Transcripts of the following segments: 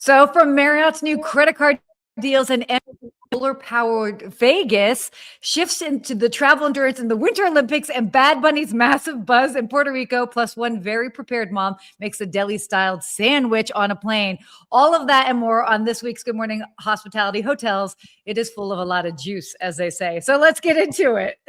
So from Marriott's new credit card deals and solar-powered Vegas shifts into the travel endurance in the Winter Olympics and Bad Bunny's massive buzz in Puerto Rico, plus one very prepared mom makes a deli-styled sandwich on a plane. All of that and more on this week's Good Morning Hospitality Hotels. It is full of a lot of juice, as they say. So let's get into it.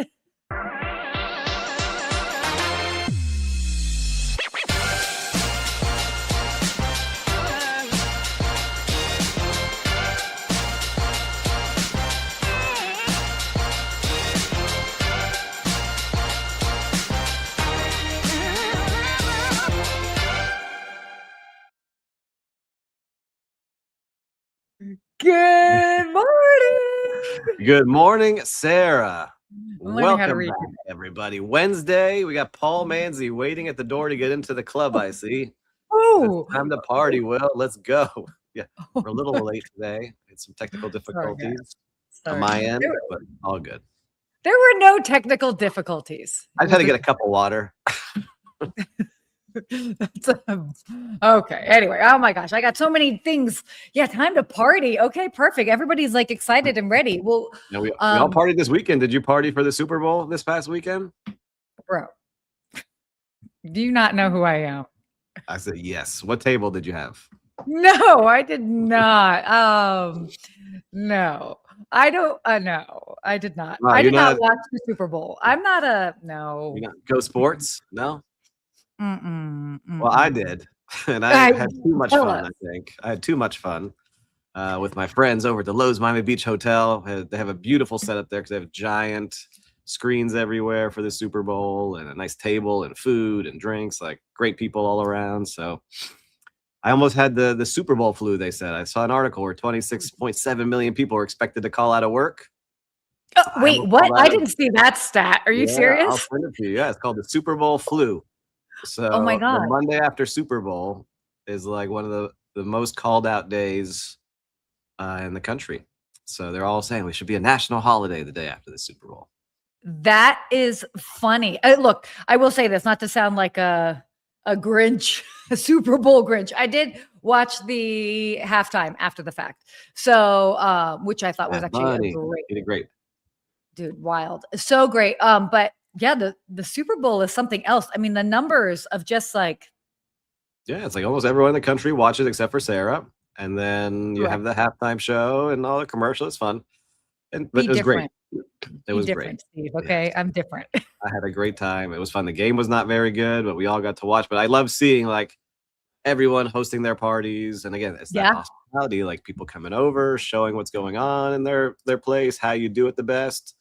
Good morning. Good morning, Sarah. Welcome back, everybody. Wednesday, we got Paul Manzi waiting at the door to get into the club, I see. Oh, time to party, Will. Let's go. Yeah, we're a little late today. Had some technical difficulties on my end, but all good. There were no technical difficulties. I just had to get a cup of water. Okay. Anyway, oh my gosh, I got so many things. Yeah, time to party. Okay, perfect. Everybody's like excited and ready. Well, we all partied this weekend. Did you party for the Super Bowl this past weekend? Bro, do you not know who I am? I said yes. What table did you have? No, I did not. No, I don't. No, I did not. No, I did not watch the Super Bowl. I'm not no. You Go Sports? No. Mm-mm. Well, I did, and I had too much fun. I think I had too much fun with my friends over at the Lowe's Miami Beach Hotel. They have a beautiful setup there because they have giant screens everywhere for the Super Bowl and a nice table and food and drinks. Like great people all around. So I almost had the Super Bowl flu. They said I saw an article where 26.7 million people were expected to call out of work. Wait, what? I didn't see that stat. Are you serious? I'll send it to you. Yeah, it's called the Super Bowl flu. So oh my God. The Monday after Super Bowl is like one of the most called out days in the country. So they're all saying we should be a national holiday the day after the Super Bowl. That is funny. Look, I will say this, not to sound like a Grinch, a Super Bowl Grinch. I did watch the halftime after the fact. So, which I thought was actually great. Dude, wild. So great. But yeah, the Super Bowl is something else. I mean, the numbers of just like. Yeah, it's like almost everyone in the country watches except for Sarah. And then you have the halftime show and all the commercials. It's fun. But it was great. It was great. Steve. Okay, I'm different. I had a great time. It was fun. The game was not very good, but we all got to watch. But I love seeing like everyone hosting their parties. And again, it's that hospitality, like people coming over, showing what's going on in their place, how you do it the best.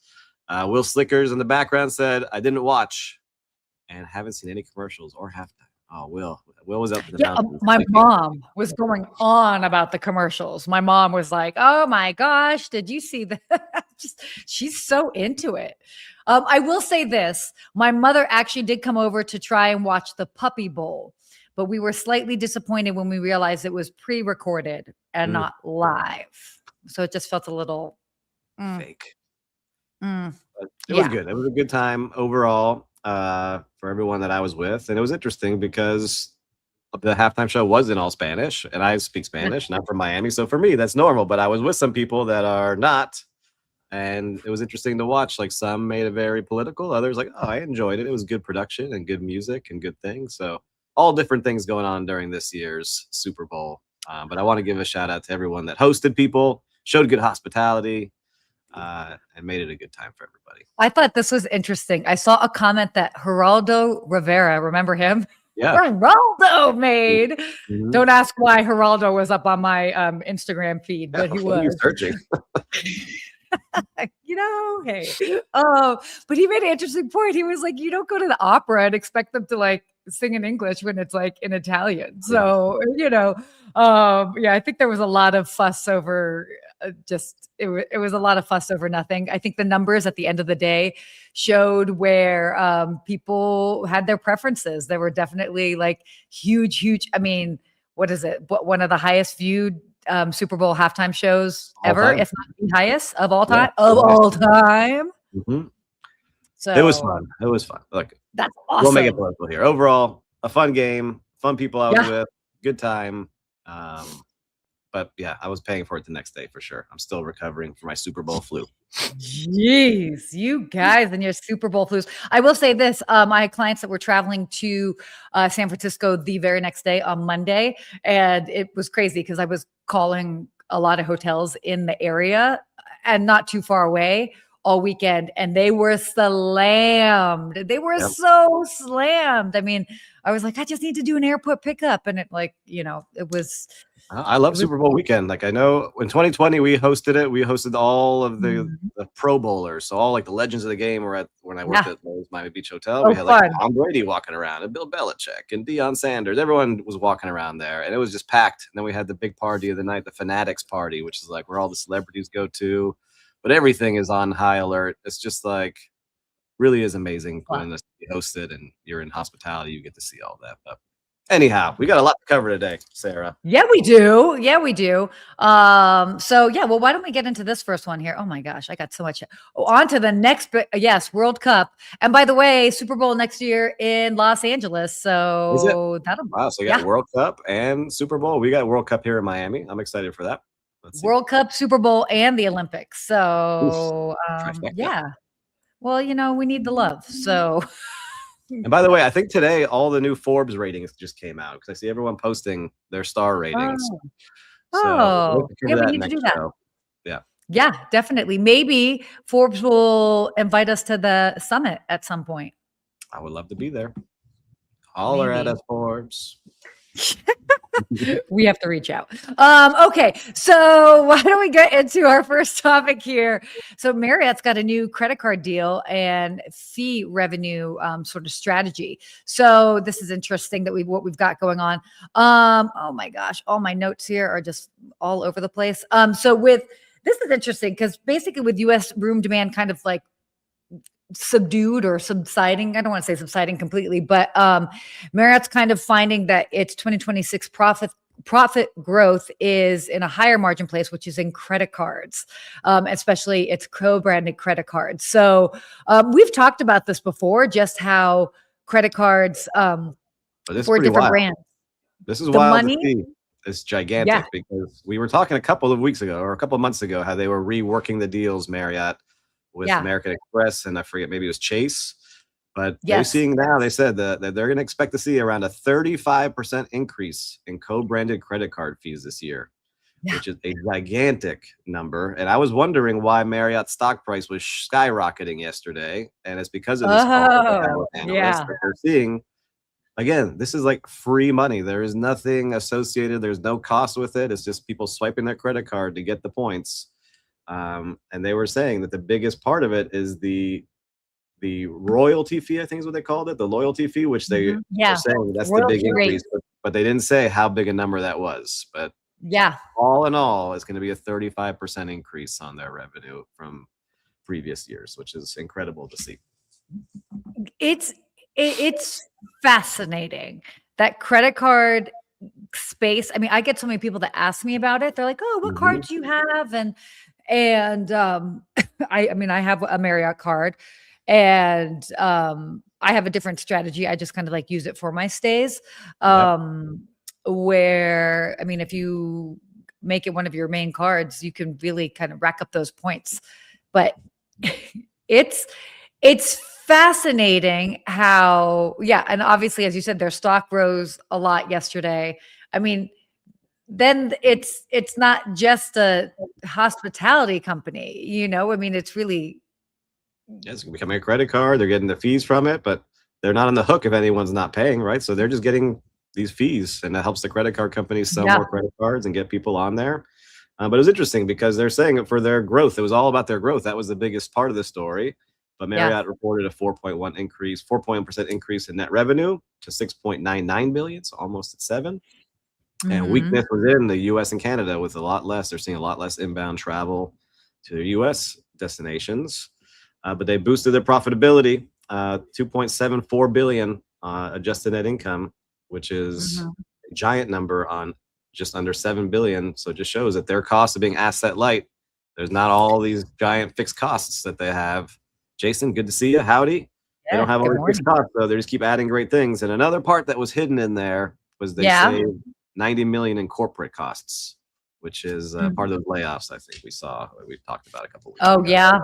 Will Slickers in the background said, I didn't watch and haven't seen any commercials or halftime. Oh, Will was up in the mountains. My mom was going on about the commercials. My mom was like, oh my gosh, did you see that? She's so into it. I will say this. My mother actually did come over to try and watch the Puppy Bowl, but we were slightly disappointed when we realized it was pre-recorded and not live. So it just felt a little fake. But it was good. It was a good time overall for everyone that I was with. And it was interesting because the halftime show was in all Spanish and I speak Spanish, not from Miami. So for me, that's normal. But I was with some people that are not. And it was interesting to watch. Like some made it very political. Others like, oh, I enjoyed it. It was good production and good music and good things. So all different things going on during this year's Super Bowl. But I want to give a shout out to everyone that hosted people, showed good hospitality. And made it a good time for everybody. I thought this was interesting. I saw a comment that Geraldo Rivera, remember him? Yeah. Geraldo made. Mm-hmm. Don't ask why Geraldo was up on my Instagram feed, but he was. Searching. Hey. But he made an interesting point. He was like, you don't go to the opera and expect them to like sing in English when it's like in Italian. So, I think there was a lot of fuss over it was a lot of fuss over nothing. I think the numbers at the end of the day showed where people had their preferences. There were definitely like huge. I mean, what is it? One of the highest viewed Super Bowl halftime shows ever, if not the highest of all time. Mm-hmm. So it was fun. Look, that's awesome. We'll make it political here. Overall, a fun game, fun people I was with, good time. but yeah, I was paying for it the next day for sure. I'm still recovering from my Super Bowl flu. Jeez, you guys and your Super Bowl flus. I will say this: I had clients that were traveling to San Francisco the very next day on Monday, and it was crazy because I was calling a lot of hotels in the area and not too far away all weekend, and they were slammed. They were so slammed. I mean, I was like, I just need to do an airport pickup, and it it was. I love Super Bowl weekend. Like I know in 2020 we hosted it. We hosted all of the Pro Bowlers, so all like the legends of the game were at when I worked at Miami Beach Hotel. We had like Tom Brady walking around and Bill Belichick and Deion Sanders. Everyone was walking around there, and it was just packed. And then we had the big party of the night, the Fanatics party, which is like where all the celebrities go to, but everything is on high alert. It's just like really is amazing when this hosted and you're in hospitality. You get to see all that, but. Anyhow, we got a lot to cover today, Sarah. Yeah, we do. Yeah, we do. So yeah, well, why don't we get into this first one here? Oh my gosh, I got so much. On to the next, yes, World Cup. And by the way, Super Bowl next year in Los Angeles. So that'll so we got World Cup and Super Bowl. We got World Cup here in Miami. I'm excited for that. World Cup, Super Bowl, and the Olympics. So yeah. Well, we need the love. So and by the way, I think today all the new Forbes ratings just came out because I see everyone posting their star ratings. So we need to do that. Yeah, definitely. Maybe Forbes will invite us to the summit at some point. I would love to be there. Holler at us, Forbes. We have to reach out. Okay, so why don't we get into our first topic here? So Marriott's got a new credit card deal and fee revenue sort of strategy. So this is interesting that what we've got going on. Oh my gosh, all my notes here are just all over the place. So this is interesting because basically with U.S. room demand kind of like subdued or subsiding. I don't want to say subsiding completely, but Marriott's kind of finding that its 2026 profit growth is in a higher margin place, which is in credit cards, especially its co-branded credit cards. So we've talked about this before, just how credit cards for different brands. This is wild to see. It's gigantic because we were talking a couple of weeks ago or a couple of months ago how they were reworking the deals, Marriott, with American Express, and I forget, maybe it was Chase. But they're seeing now, they said that they're going to expect to see around a 35% increase in co-branded credit card fees this year, which is a gigantic number. And I was wondering why Marriott's stock price was skyrocketing yesterday. And it's because of this. That they're seeing, again, this is like free money. There is nothing associated. There's no cost with it. It's just people swiping their credit card to get the points. And they were saying that the biggest part of it is the royalty fee, I think is what they called it, the loyalty fee, which they were saying that's royalty the big increase, but they didn't say how big a number that was. But all in all, it's going to be a 35% increase on their revenue from previous years, which is incredible to see. It's fascinating that credit card space. I mean, I get so many people that ask me about it. They're like, "Oh, what card do you have?" And I have a Marriott card, and I have a different strategy. I just kind of like use it for my stays. Where, I mean, if you make it one of your main cards, you can really kind of rack up those points. But it's fascinating how, and obviously, as you said, their stock rose a lot yesterday. I mean, then it's not just a hospitality company, I mean, it's really. It's becoming a credit card. They're getting the fees from it, but they're not on the hook if anyone's not paying, right? So they're just getting these fees, and that helps the credit card companies sell more credit cards and get people on there. But it was interesting because they're saying it for their growth. It was all about their growth. That was the biggest part of the story. But Marriott reported a 4.1% increase in net revenue to $6.99 billion, so almost at $7 billion. And weakness was in the U.S. and Canada with a lot less. They're seeing a lot less inbound travel to U.S. destinations. But they boosted their profitability, $2.74 billion adjusted net income, which is a giant number on just under $7 billion. So it just shows that their costs of being asset light, there's not all these giant fixed costs that they have. Jason, good to see you. Howdy. They don't have all these fixed costs, though. They just keep adding great things. And another part that was hidden in there was they saved $90 million in corporate costs, which is part of those layoffs I think we talked about a couple weeks ago. Oh, yeah.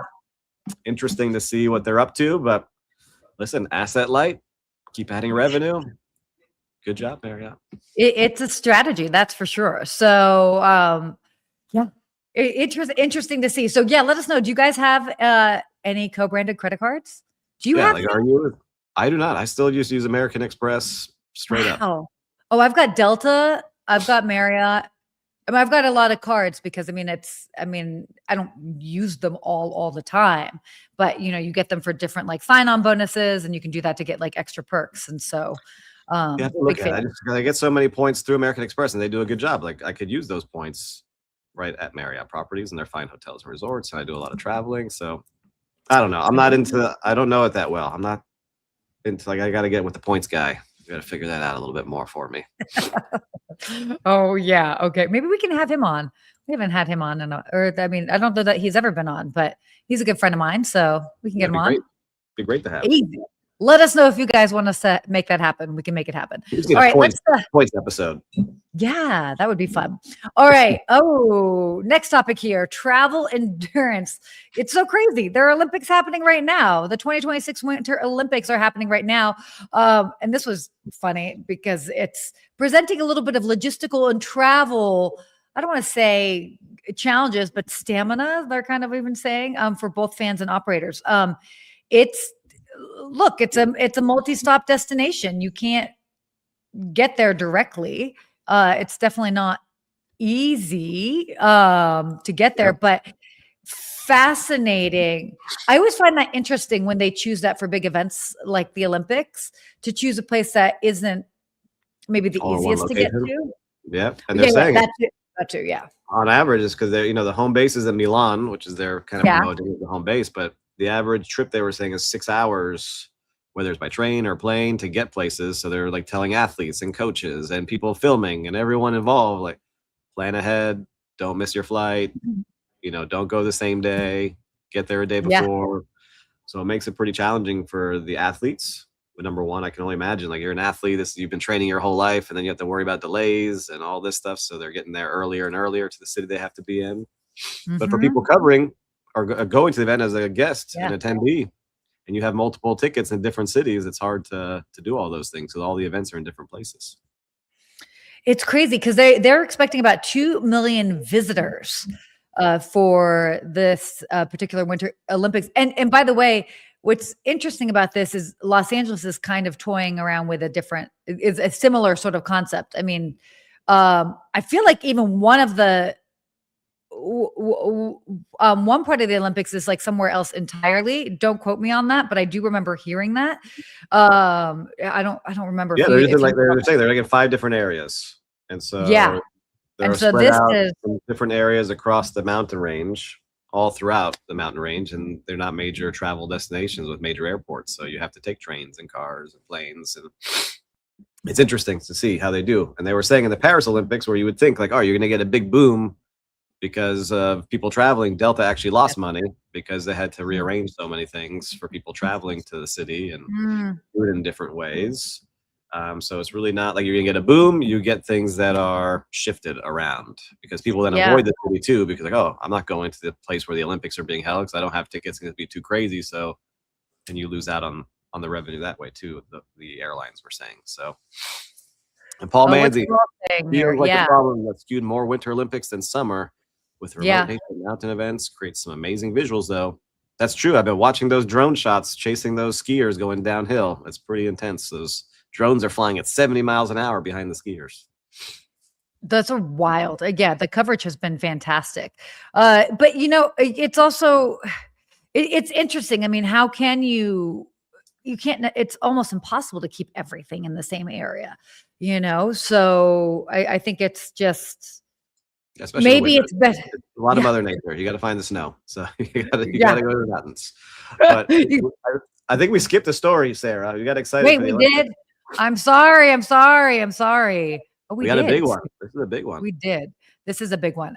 Interesting to see what they're up to, but listen, asset light, keep adding revenue. Good job, Marriott. It's a strategy, that's for sure. So, yeah, interesting to see. So, yeah, let us know. Do you guys have any co-branded credit cards? Do you have? Like, are you? I do not. I still just use American Express straight up. Oh, I've got Delta. I've got Marriott. I mean, I've got a lot of cards because I don't use them all the time, but you get them for different like sign-on bonuses, and you can do that to get like extra perks. And so, look at it. I get so many points through American Express, and they do a good job. Like I could use those points right at Marriott properties, and they're fine hotels and resorts. And I do a lot of traveling, so I don't know. I'm not into. I don't know it that well. I'm not into like I got to get with the points guy. You got to figure that out a little bit more for me. Oh yeah, okay. Maybe we can have him on. We haven't had him on, I don't know that he's ever been on, but he's a good friend of mine, so we can get him on. Be great to have. Easy. Let us know if you guys want us to make that happen. We can make it happen. All right, points episode. Yeah, that would be fun. All right. Oh, next topic here, travel endurance. It's so crazy. There are Olympics happening right now. The 2026 Winter Olympics are happening right now. And this was funny because it's presenting a little bit of logistical and travel. I don't want to say challenges, but stamina, they're kind of even saying, for both fans and operators. It's a multi-stop destination. You can't get there directly. It's definitely not easy to get there, but fascinating. I always find that interesting when they choose that for big events like the Olympics, to choose a place that isn't maybe the easiest to get to. Yeah, and they're saying that too. Yeah, on average, it's because they're the home base is in Milan, which is their kind of promoting the home base, but the average trip they were saying is 6 hours, whether it's by train or plane, to get places. So they're like telling athletes and coaches and people filming and everyone involved, like, plan ahead, don't miss your flight, don't go the same day, get there a day before. So it makes it pretty challenging for the athletes. But number one, I can only imagine, like, you're an athlete, you've been training your whole life, and then you have to worry about delays and all this stuff. So they're getting there earlier and earlier to the city they have to be in. But for people covering or going to the event as a guest, an attendee, and you have multiple tickets in different cities, it's hard to do all those things. So all the events are in different places. It's crazy because they're expecting about 2 million visitors for this particular Winter Olympics. And by the way, what's interesting about this is Los Angeles is kind of toying around with a similar sort of concept. I mean, I feel like even one of the one part of the Olympics is like somewhere else entirely. Don't quote me on that, but I do remember hearing that. I don't remember. Yeah, they're saying they're like in 5 different areas, and so they're spread out in different areas across the mountain range, all throughout the mountain range, and they're not major travel destinations with major airports, so you have to take trains and cars and planes, and it's interesting to see how they do. And they were saying in the Paris Olympics, where you would think like, oh, you're going to get a big boom because of people traveling, Delta actually lost money because they had to rearrange so many things for people traveling to the city and do it in different ways. So it's really not like you're gonna get a boom. You get things that are shifted around because people then avoid the city too, because like, oh, I'm not going to the place where the Olympics are being held because I don't have tickets. It's gonna be too crazy. So, and you lose out on the revenue that way too. The airlines were saying so. And Paul Manzi, the problem that skewed more Winter Olympics than summer. With remote mountain events, creates some amazing visuals, though. That's true. I've been watching those drone shots, chasing those skiers going downhill. It's pretty intense. Those drones are flying at 70 miles an hour behind the skiers. That's wild. Yeah, the coverage has been fantastic. But it's also it's interesting. I mean, how can you can't? It's almost impossible to keep everything in the same area. So I think it's just. Especially maybe it's better. A lot of Mother Nature. You got to find the snow. So you got to go to the mountains. But I think we skipped a story, Sarah. You got excited. Wait, we did. I'm sorry. Oh, we got a big one. This is a big one. We did. This is a big one.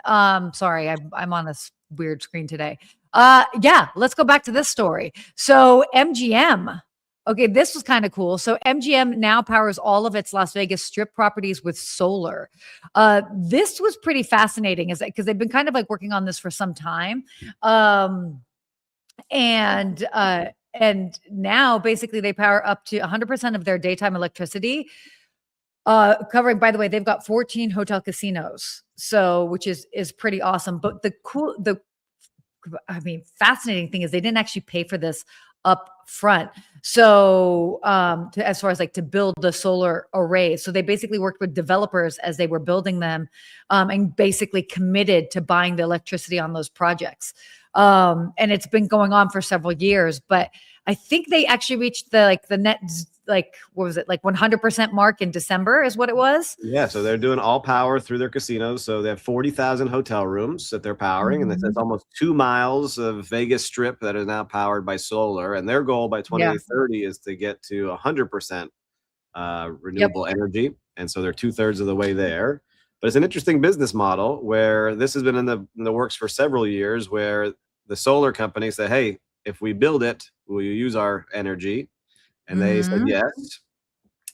Sorry, I'm on this weird screen today. Let's go back to this story. So MGM Okay, this was kind of cool. So MGM now powers all of its Las Vegas Strip properties with solar. This was pretty fascinating, is because they've been kind of like working on this for some time, and now basically they power up to 100% of their daytime electricity. Covering, by the way, they've got 14 hotel casinos, so which is pretty awesome. But fascinating thing is they didn't actually pay for this up front. So as far as like to build the solar arrays. So they basically worked with developers as they were building them, and basically committed to buying the electricity on those projects. And it's been going on for several years, but I think they actually reached the net, what was it? Like 100% mark in December is what it was. Yeah. So they're doing all power through their casinos. So they have 40,000 hotel rooms that they're powering. And that's almost 2 miles of Vegas Strip that is now powered by solar. And their goal by 2030 is to get to 100% renewable energy. And so they're 2/3 of the way there. But it's an interesting business model where this has been in the works for several years, where the solar company said, hey, if we build it, will you use our energy? And they said yes.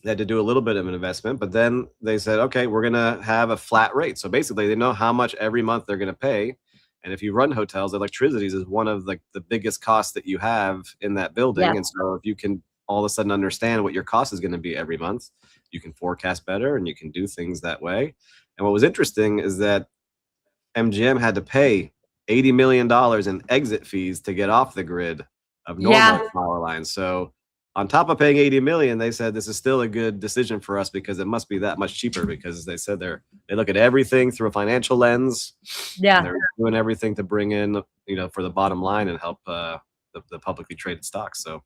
They had to do a little bit of an investment, but then they said, okay, we're going to have a flat rate. So basically they know how much every month they're going to pay. And if you run hotels, electricity is one of the biggest costs that you have in that building. Yeah. And so if you can all of a sudden understand what your cost is going to be every month, you can forecast better and you can do things that way. And what was interesting is that MGM had to pay $80 million in exit fees to get off the grid of normal power lines. So on top of paying 80 million, they said this is still a good decision for us because it must be that much cheaper, because they said they look at everything through a financial lens. Yeah. They're doing everything to bring in, for the bottom line and help the publicly traded stocks. So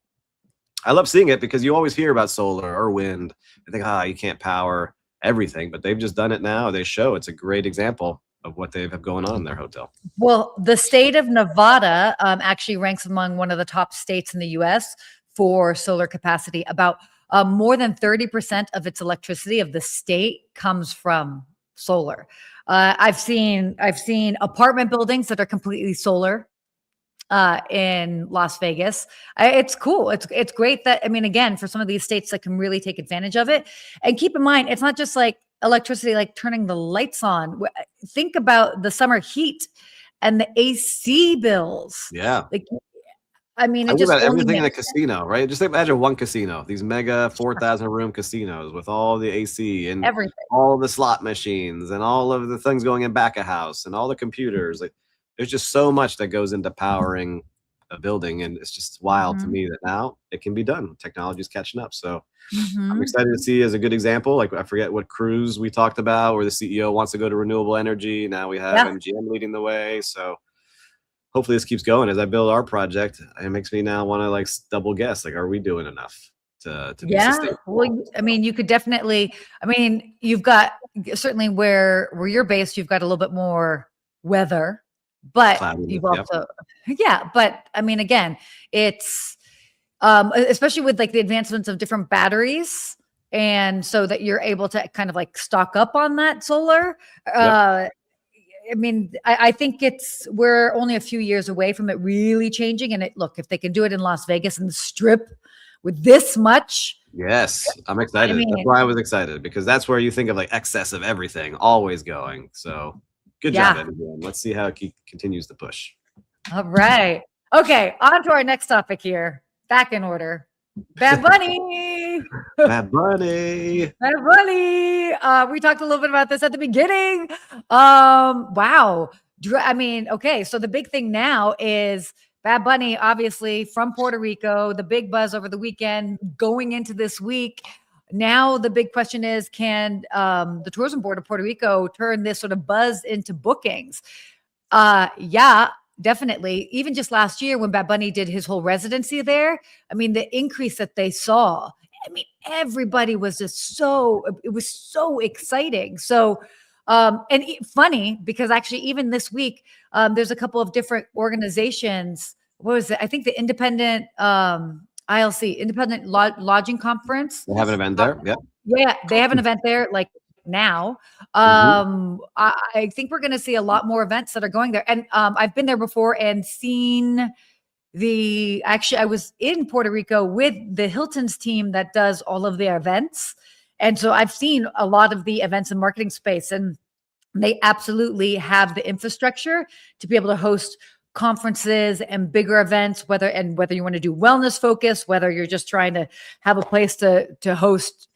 I love seeing it because you always hear about solar or wind. I think, you can't power everything, but they've just done it now. They show it's a great example of what they have going on in their hotel. Well, the state of Nevada actually ranks among one of the top states in the U.S. for solar capacity. About more than 30% of its electricity of the state comes from solar. I've seen apartment buildings that are completely solar in Las Vegas. It's cool. It's great that, again, for some of these states that can really take advantage of it. And keep in mind, it's not just like electricity, like turning the lights on. Think about the summer heat and the AC bills. Yeah. It just about everything in a casino, right? Just imagine one casino, these mega 4,000 room casinos with all the AC and everything, all the slot machines and all of the things going in back of house and all the computers. Like, there's just so much that goes into powering a building, and it's just wild to me that now it can be done. Technology is catching up. So I'm excited to see as a good example. Like, I forget what cruise we talked about where the CEO wants to go to renewable energy. Now we have MGM leading the way. So hopefully this keeps going. As I build our project, it makes me now want to double guess, are we doing enough to be sustainable? Well, you could definitely, you've got certainly where you're based, you've got a little bit more weather, but you've also, but again, it's, especially with the advancements of different batteries. And so that you're able to kind of stock up on that solar. I think we're only a few years away from it really changing. And look, if they can do it in Las Vegas and the Strip with this much. Yes, I'm excited. That's why I was excited, because that's where you think of excess of everything always going. So good job, everyone. Let's see how it continues to push. All right. Okay. On to our next topic here. Back in order. Bad Bunny. Bad Bunny. Bad Bunny. We talked a little bit about this at the beginning. Wow. Okay. So the big thing now is Bad Bunny, obviously from Puerto Rico, the big buzz over the weekend going into this week. Now the big question is, can the tourism board of Puerto Rico turn this sort of buzz into bookings? Yeah. Definitely. Even just last year when Bad Bunny did his whole residency there, the increase that they saw, everybody was just it was so exciting. So, funny because actually even this week, there's a couple of different organizations. What was it? I think the independent, ILC, Independent Lodging Conference. They have an event there. Yeah. Yeah. They have an event there now. I think we're going to see a lot more events that are going there. And I've been there before and seen I was in Puerto Rico with the Hilton's team that does all of their events. And so I've seen a lot of the events and marketing space, and they absolutely have the infrastructure to be able to host conferences and bigger events, whether you want to do wellness focus, whether you're just trying to have a place to host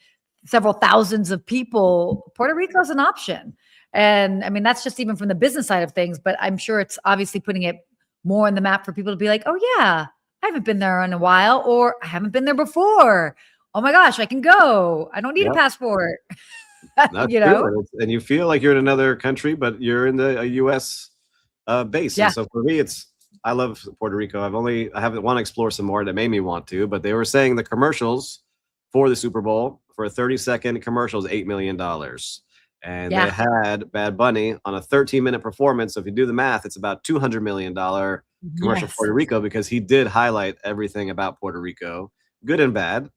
several thousands of people. Puerto Rico is an option. And I mean, that's just even from the business side of things, but I'm sure it's obviously putting it more on the map for people to be like, oh yeah, I haven't been there in a while, or I haven't been there before. Oh my gosh, I can go. I don't need a passport. You know, and you feel like you're in another country, but you're in a U.S. base. Yeah. And so for me, I love Puerto Rico. I haven't want to explore some more. That made me want to, but they were saying the commercials for the Super Bowl for a 30-second commercial is $8 million. And they had Bad Bunny on a 13-minute performance. So if you do the math, it's about $200 million commercial for Puerto Rico, because he did highlight everything about Puerto Rico, good and bad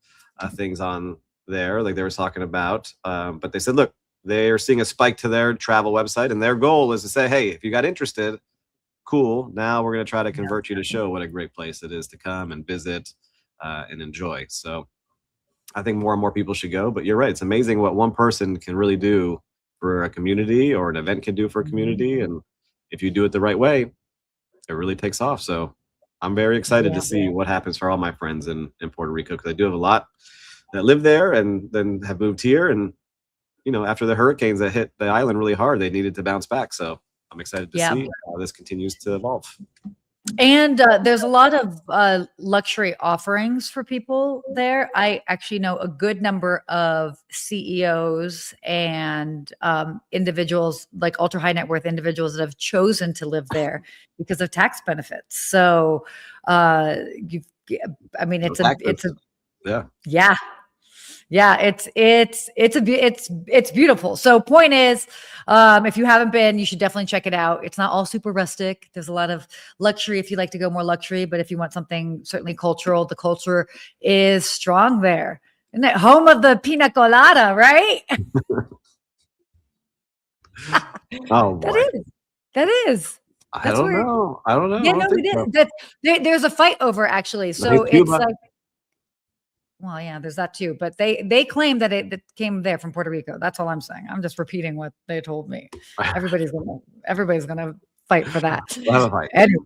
things on there, like they were talking about. But they said, look, they are seeing a spike to their travel website, and their goal is to say, hey, if you got interested, cool. Now we're going to try to convert you to show what a great place it is to come and visit and enjoy. So I think more and more people should go. But you're right. It's amazing what one person can really do for a community, or an event can do for a community. And if you do it the right way, it really takes off. So I'm very excited to see what happens for all my friends in Puerto Rico, because I do have a lot that live there and then have moved here. And, you know, after the hurricanes that hit the island really hard, they needed to bounce back. So I'm excited to see how this continues to evolve. And there's a lot of luxury offerings for people there. I actually know a good number of CEOs and individuals, like ultra high net worth individuals, that have chosen to live there because of tax benefits. So, it's beautiful. So point is, if you haven't been, you should definitely check it out. It's not all super rustic. There's a lot of luxury if you like to go more luxury, but if you want something certainly cultural, the culture is strong there. Isn't it home of the pina colada, right? Oh, boy. That is. I don't know. Yeah, no, it is. There's a fight over, actually. So it's like, well, yeah, there's that too. But they claim that it came there from Puerto Rico. That's all I'm saying. I'm just repeating what they told me. Everybody's gonna fight for that. Anyway,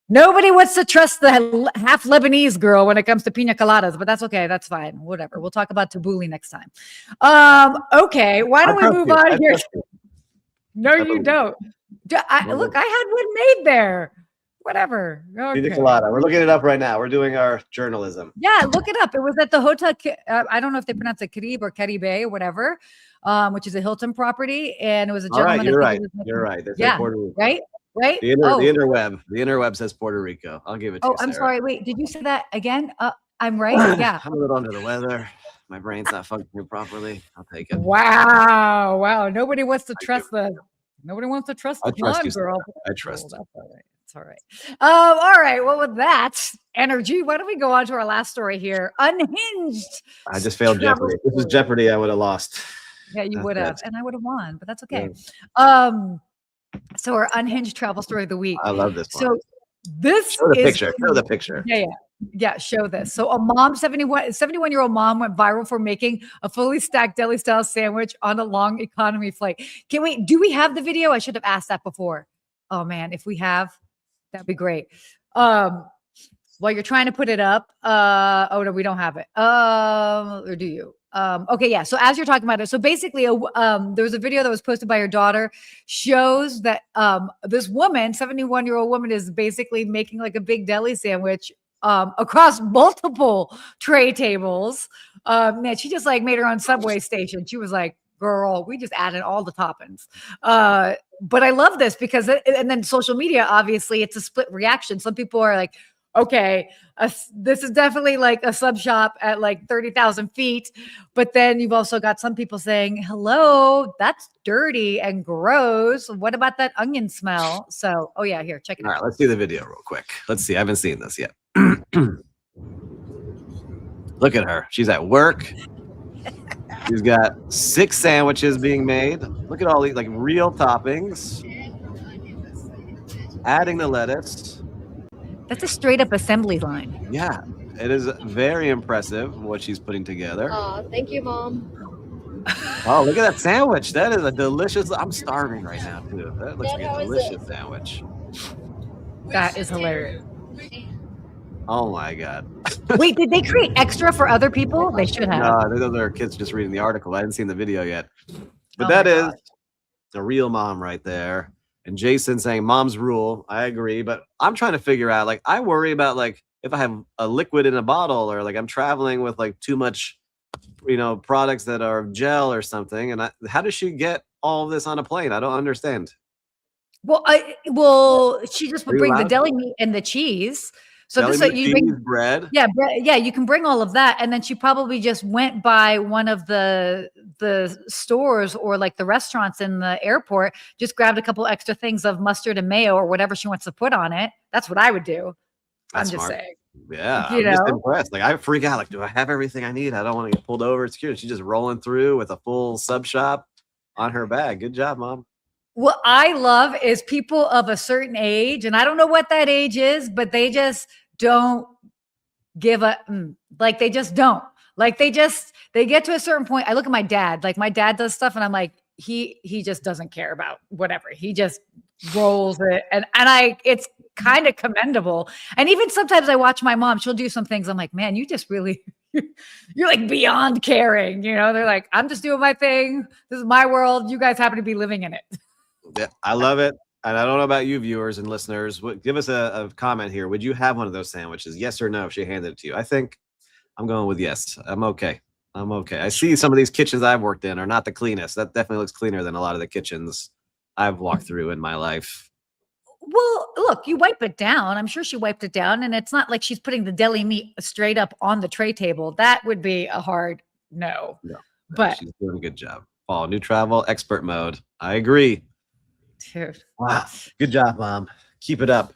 nobody wants to trust the half Lebanese girl when it comes to pina coladas, but that's okay. That's fine. Whatever. We'll talk about tabbouleh next time. Okay. Why don't we move on here? No, you don't. Look, I had one made there. Whatever. Okay. Pina colada. We're looking it up right now. We're doing our journalism. Yeah, look it up. It was at the Hotel. I don't know if they pronounce it Caribe or Caribe or whatever, which is a Hilton property, and it was a gentleman. All right, you're right. Yeah, right. The interweb says Puerto Rico. I'll give it to you. Oh, I'm sorry. Wait, did you say that again? I'm right. Yeah. I'm a little under the weather. My brain's not functioning properly. I'll take it. Wow. Nobody wants to trust the blonde girl. I trust. That's all right. It's all right. All right. Well, with that energy, why don't we go on to our last story here? Unhinged. I just failed Jeopardy. If this was Jeopardy, I would have lost. Yeah, you would have, and I would have won, but that's okay. Yeah. So our unhinged travel story of the week. I love this one. So this Show the picture. Yeah. Show this. So a mom, 71-year-old mom, went viral for making a fully stacked deli-style sandwich on a long economy flight. Do we have the video? I should have asked that before. Oh man, if we have, that'd be great. While you're trying to put it up, oh no, we don't have it. Or do you? Okay, yeah. So as you're talking about it, so basically, there was a video that was posted by her daughter, shows that this woman, 71-year-old woman, is basically making like a big deli sandwich across multiple tray tables. Man, she just like made her own subway station. She was like, girl, we just added all the toppings. But I love this because, and then social media, obviously, it's a split reaction. Some people are like, okay, this is definitely like a sub shop at like 30,000 feet. But then you've also got some people saying, hello, that's dirty and gross. What about that onion smell? So, oh yeah, here, check it out. All right, let's do the video real quick. Let's see. I haven't seen this yet. Look at her. She's at work. She's got 6 sandwiches being made. Look at all these like real toppings. Adding the lettuce. That's a straight up assembly line. Yeah, it is very impressive what she's putting together. Thank you, Mom. Oh, look at that sandwich. That is a delicious. I'm starving right now, too. That looks like a delicious sandwich. That is hilarious. Oh, my God. Wait, did they create extra for other people? They should have. No, those are kids just reading the article. I hadn't seen the video yet. But that is a real mom right there. And Jason saying mom's rule. I agree. But I'm trying to figure out, like, I worry about, like, if I have a liquid in a bottle or, like, I'm traveling with, like, too much, products that are gel or something. And how does she get all of this on a plane? I don't understand. Well, she just would bring the deli meat and the cheese. So deli this meat, you bring bread. Yeah, bread, yeah, you can bring all of that, and then she probably just went by one of the stores or like the restaurants in the airport, just grabbed a couple extra things of mustard and mayo or whatever she wants to put on it. That's what I would do. That's I'm just smart. saying. Yeah, I'm just impressed. Like I freak out. Like, do I have everything I need? I don't want to get pulled over. It's cute. She's just rolling through with a full sub shop on her bag. Good job, Mom. What I love is people of a certain age, and I don't know what that age is, but they just don't give a like they just don't. Like they get to a certain point. I look at my dad. Like my dad does stuff, and I'm like, he just doesn't care about whatever. He just rolls it, and it's kind of commendable. And even sometimes I watch my mom. She'll do some things. I'm like, man, you just really. You're like beyond caring, they're like, I'm just doing my thing. This is my world. You guys happen to be living in it. Yeah, I love it. And I don't know about you viewers and listeners. Give us a comment here. Would you have one of those sandwiches? Yes or no if she handed it to you? I think I'm going with yes. I'm okay. I see some of these kitchens I've worked in are not the cleanest. That definitely looks cleaner than a lot of the kitchens I've walked through in my life. Well, look, you wipe it down. I'm sure she wiped it down. And it's not like she's putting the deli meat straight up on the tray table. That would be a hard no. But she's doing a good job. Paul, new travel expert mode. I agree. Dude. Wow. Good job, Mom. Keep it up.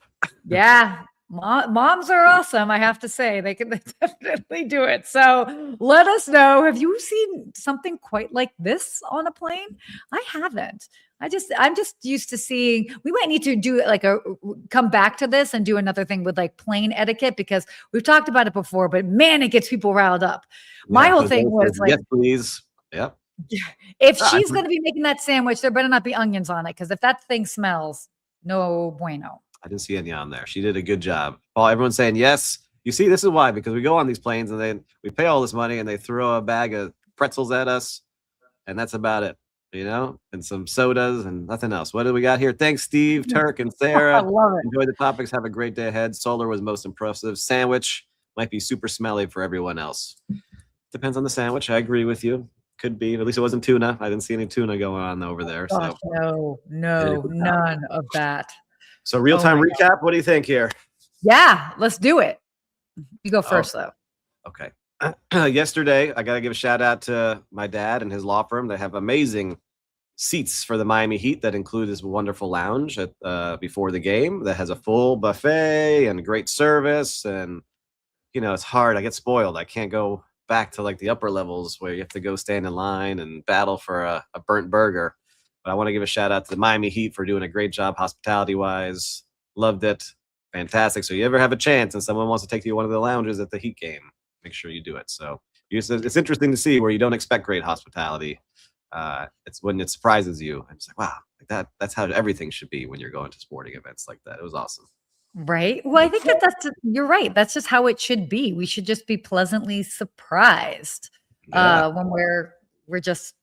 Yeah. Moms are awesome. I have to say they definitely do it. So let us know. Have you seen something quite like this on a plane? I haven't. I'm just used to seeing, we might need to do like come back to this and do another thing with like plane etiquette, because we've talked about it before, but man, it gets people riled up. My whole thing was like, yes, please. Yep. If she's going to be making that sandwich, there better not be onions on it. Because if that thing smells, no bueno. I didn't see any on there. She did a good job. Paul, everyone's saying yes. You see, this is why, because we go on these planes and then we pay all this money and they throw a bag of pretzels at us. And that's about it, and some sodas and nothing else. What do we got here? Thanks, Steve, Turk, and Sarah. I love it. Enjoy the topics. Have a great day ahead. Solar was most impressive. Sandwich might be super smelly for everyone else. Depends on the sandwich. I agree with you. Could be. At least it wasn't tuna. I didn't see any tuna going on over there. Gosh, so no, none of that. So real-time recap. What do you think here? Yeah, let's do it. You go first, though. Okay. Yesterday, I got to give a shout out to my dad and his law firm. They have amazing seats for the Miami Heat that include this wonderful lounge before the game that has a full buffet and great service. And, it's hard. I get spoiled. I can't go back to like the upper levels where you have to go stand in line and battle for a burnt burger. But I want to give a shout out to the Miami Heat for doing a great job hospitality wise. Loved it. Fantastic. So you ever have a chance and someone wants to take you to one of the lounges at the Heat game, make sure you do it. So it's interesting to see where you don't expect great hospitality. It's when it surprises you. I'm just like, wow, like that's how everything should be when you're going to sporting events like that. It was awesome. Right. Well, I think you're right. That's just how it should be. We should just be pleasantly surprised when we're just.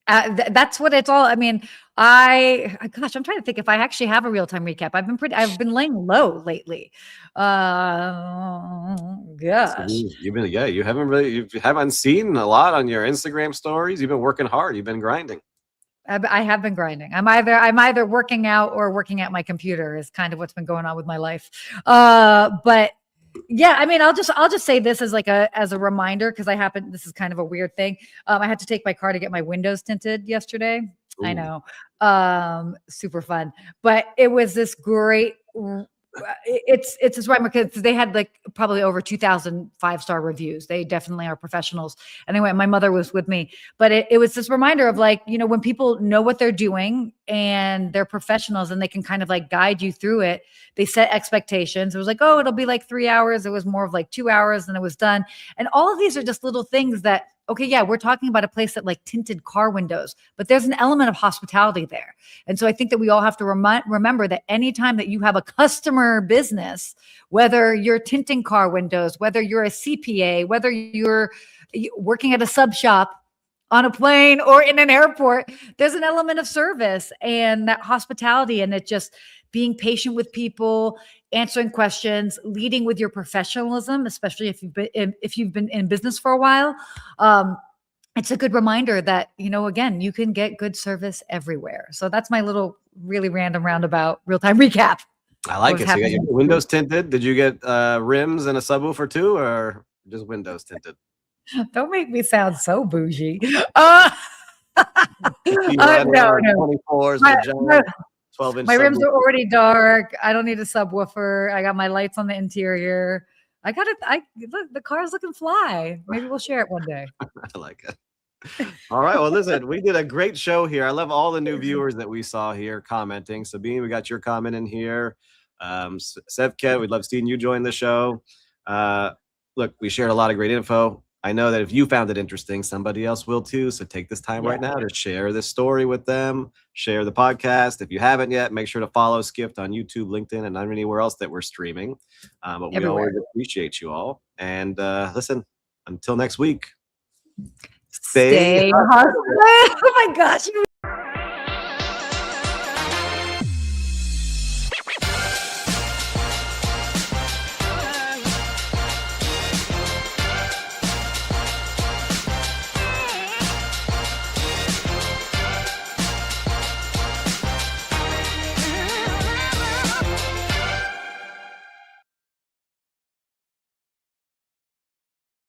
That's what it's all. I mean, I'm trying to think if I actually have a real-time recap. I've been laying low lately. Gosh. You haven't seen a lot on your Instagram stories. You've been working hard. You've been grinding. I have been grinding. I'm either working out or working at my computer is kind of what's been going on with my life. But yeah, I mean, I'll just say this as as a reminder, because this is kind of a weird thing. I had to take my car to get my windows tinted yesterday. Ooh. I know. Super fun. But it was this great it's this right because they had like probably over 2,000 5-star reviews. They definitely are professionals. Anyway, my mother was with me, but it was this reminder of like, when people know what they're doing and they're professionals and they can kind of like guide you through it. They set expectations. It was like, oh, it'll be like 3 hours. It was more of like 2 hours and it was done. And all of these are just little things that, okay, yeah, we're talking about a place that like tinted car windows, but there's an element of hospitality there. And so I think that we all have to remember that anytime that you have a customer business, whether you're tinting car windows, whether you're a CPA, whether you're working at a sub shop, on a plane or in an airport, there's an element of service and that hospitality, and it just being patient with people, answering questions, leading with your professionalism, especially if you've been in business for a while. It's a good reminder that, again, you can get good service everywhere. So that's my little really random roundabout real-time recap. I like it. So you got your windows tinted. Did you get rims and a subwoofer too, or just windows tinted? Don't make me sound so bougie. No. 24s, my 12-inch. My rims are already dark. I don't need a subwoofer. I got my lights on the interior. I got it. Look, the car's looking fly. Maybe we'll share it one day. I like it. All right. Well, listen, we did a great show here. I love all the new viewers that we saw here commenting. Sabine, we got your comment in here. Sevket, we'd love seeing you join the show. Look, we shared a lot of great info. I know that if you found it interesting, somebody else will too. So take this time right now to share this story with them, share the podcast. If you haven't yet, make sure to follow Skift on YouTube, LinkedIn, and anywhere else that we're streaming. But we always appreciate you all. And listen, until next week, stay hustling. Oh my gosh.